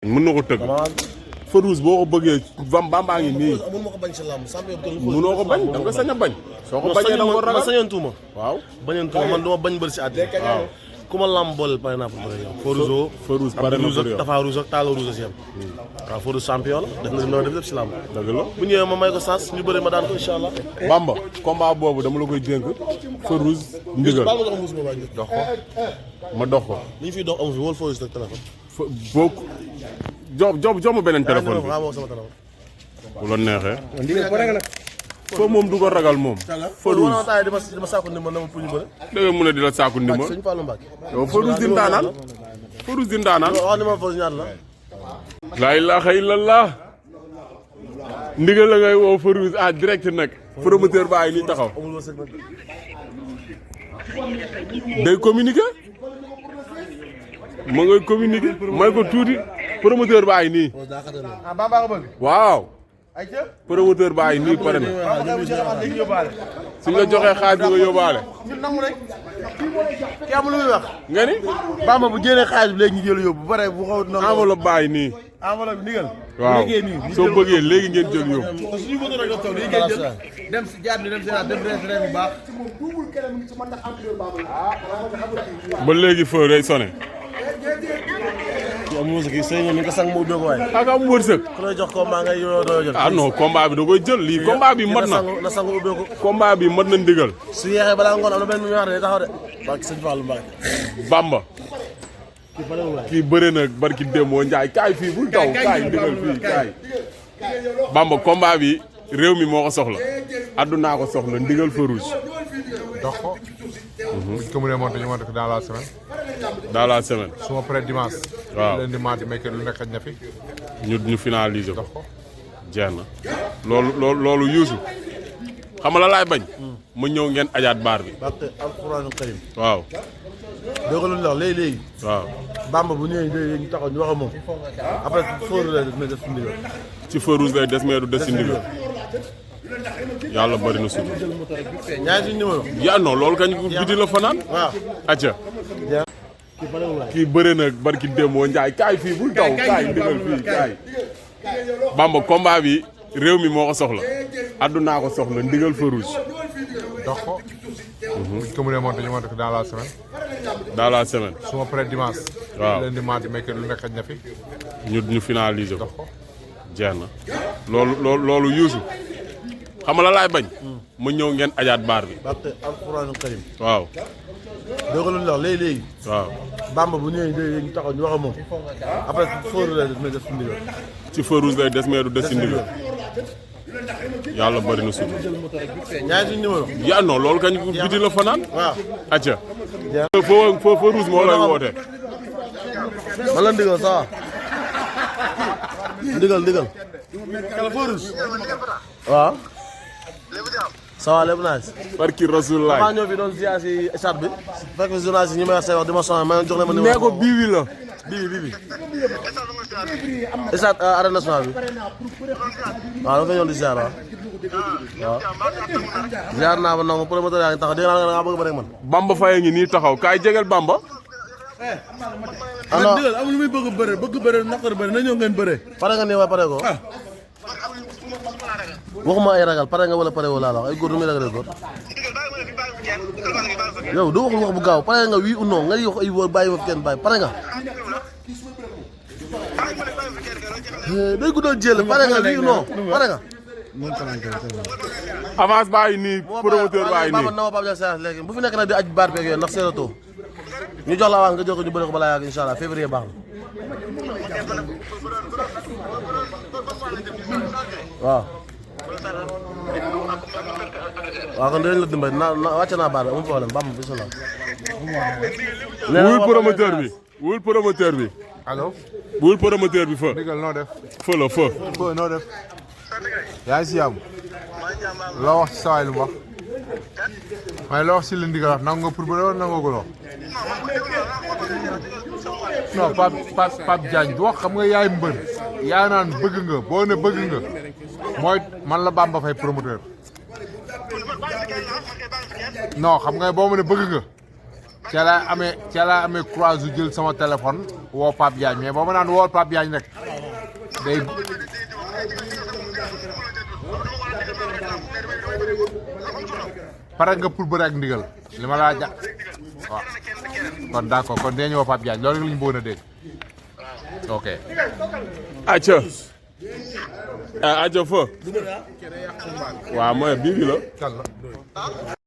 mën na ko tëgg. Farouz boo ko bëggee Bamba ngi nii. mënu ma ko bañ si làmb mënoo ko bañ da nga sañ a bañ. soo ko bañee da nga ko ragal ma sañoon waaw bañoon man duma bañ bëri si àddina. waaw ku ma làmb boole pare naa pour bëri yow. Farouz pare na pour yow Tafa Rouge ak Talla Rouge si yam. waaw Farouz champion la def na def lépp si làmb. dëgg la bu ñëwee ma may ko sens ñu bëri ma daan ko incha allah. Bamba combat boobu dama la koy dénk Farouz ndigal baal ma dox mbuus boobu dox ko ma dox ko. li ñu fiy dox amu fi wóol Farouz rek téléphone. boo jox ma beneen téléphone bi waaw sama téléphone. bu la neexee. foo moom du ko ragal moom. Farouz dama saako ndimbal na ma pour ñu bëri. da nga mën a di la saaku ndimbal. Sëñ Fallou Mbacke. yow Farouz di ndaanaan. Farouz di ndaanaan. wax ni ma Farouz ñaar la. laa ilaaha illallah. ndigal la ngay woo Farouz en direct nag. promoteur baa ngi nii taxaw. amul wërsëg nag. day communiquer. ma ngay communiquer. may ko tuuti. promoteur baa ngi nii. Bamba ko bëgg. waaw. promoteur baa ngi nii pare na. suñ la joxee xaalis bi nga yóbbaale. ñun nangu rek. kii amul lu muy wax. nga ni. Bamba bu jëlee xaalis bi léegi ñu jël yóbbu bu paree bu xaw nangu. enveloppe baa ngi nii. enveloppe ndigal. waaw soo bëggee léegi ngeen jël yóbbu. suñu bëgg rek taw dañuy jël dem si jaar dem si dem rees bu baax. ba léegi feu day sonné. amul wërsëg yi sëñ ni nga sang mu ubbeeku waaye. ak am wërsëg. ku lay jox combat ngay doo jël. ah non combat bi da koy jël lii combat bi mat na. na sang ubbeeku. combat bi mat na ndigal. su yeexee balaa ngoon am na benn milliard day taxaw de. barke sëñ Fallou Mbacke. Bamba. kii bëre na barki Demba Ndiaye kaay fii bul taw kaay ndigal fii kaay. Bamba combat bi réew mi moo ko soxla. addunaa ko soxla ndigal Farouz. dox ko. buñ ko mënee monté ñu monté ko dans la semaine. dans la semaine. su ma paree dimanche. waaw lundi mardi mercredi lu nekk xaj na fi. ñu finaliser dox ko. ko. jeex na loolu yuusu xam nga la laay bañ. ma ñëw ngeen ajaat baar bi. barke alxuraanu karim. waaw. doo ko lu wax léegi. waaw. Bamba bu ñëwee léegi ñu taxaw ñu wax ak moom. après Farouz lay def mais def ndigal. ci Farouz lay des mais du des ci ndigal. yàlla bari na suuf. ñaari suñu numéro. yaa non loolu kañ biti la fanaan. waaw. acca kii bëre na barki Demba Ndiaye kaay fii bul taw kaay ndigal fii kaay. Bamba combat bi réew mi moo ko soxla. addunaa ko soxla ndigal Farouz. dox ko. buñ ko mënee monté ñu monté ko dans la semaine. dans la semaine. su ma paree dimanche. waaw lundi mardi mercredi lu nekk xaj na fi. ñu finaliser ko. dox ko. jeex na loolu yuusu xam nga la laay bañ. ma ñëw ngeen ajaat baar bi. barke alxuraanu karim. waaw. doo ko lu wax léegi. waaw. Bamba bu ñëwee léegi ñu taxaw ñu wax ak moom. après Farouz lay def mais def ndigal. ci Farouz lay des mais du des ci ndigal. yàlla bari na suuf. ñaari suñu numéro. yaa non loolu kañ biti la fanaan. waaw. acca foo Farouz moo lay woote. man la ndigal ça va. ndigal. kala Farouz. waaw. ça va lépp naaj. barki Rasulullah. maa ñëw fi doon ziar si stade bi. fekk fi journaliste yi ñu may wax say wax di ma sonal ma jox leen ma numéro. nee ko bii la. bii. stade arène nationale bi. waaw dama fay ñëw di ziar waaw. ziar naa ba nangu promoteur yaa ngi taxaw dégg naa nga bëgg a bëri ak man. Bamba Faye ngi nii taxaw kaay jegel Bamba. man digal amul lu muy bëgg bëre naqar bëre na ñëw ngeen bëre. pare nga nii waaye pare ko. waxuma ay ragal pare nga wala pare wala la ay góor nu muy ragalee góor. yow doo waxul wax bu gaaw pare nga oui ou non nga wax ay bàyyi ma fi kenn bàyyi pare nga. day guddal jël pare nga oui ou non pare nga. avance baa ngi nii promoteur baa ngi nii. na ma Pape Diagne Seras léegi bu fi nekk nag di aj baar beeg yooyu ndax seeratoo ñu jox la avance nga jox ko ñu bëri ko balaa yàgg incha allah février baax na. waaw. waaw kon dinañ la dimbali wàcce naa baar bi amul problème baax na bisimilah. wul promoteur bi wul promoteur bi. allo. wul promoteur bi fa. ndigal noo def. fa la fa. foo noo def. yaa ngi si yàlla. loo wax ci saa yi lu mu wax. waaye loo wax si li ndigal wax nangu nga pour bëre wala nangoo ko loo. non Pape Diagne du wax xam nga yaay mbër. yaa naan bëgg nga boo ne bëgg nga. mooy man la Bamba Faye promoteur. non xam nga boo ma ne bëgg nga. ca laa amee croise yu jël sama téléphone woo Pape Diagne mais boo ma naan woo Pape Diagne rek day pare nga pour bëre ak ndigal li ma laa ja waaw kon d'accord kon dinañu woo Pape Diagne loolu la ñu bëggoon a dégg ok. acca acca fa waaw mooy bii bi la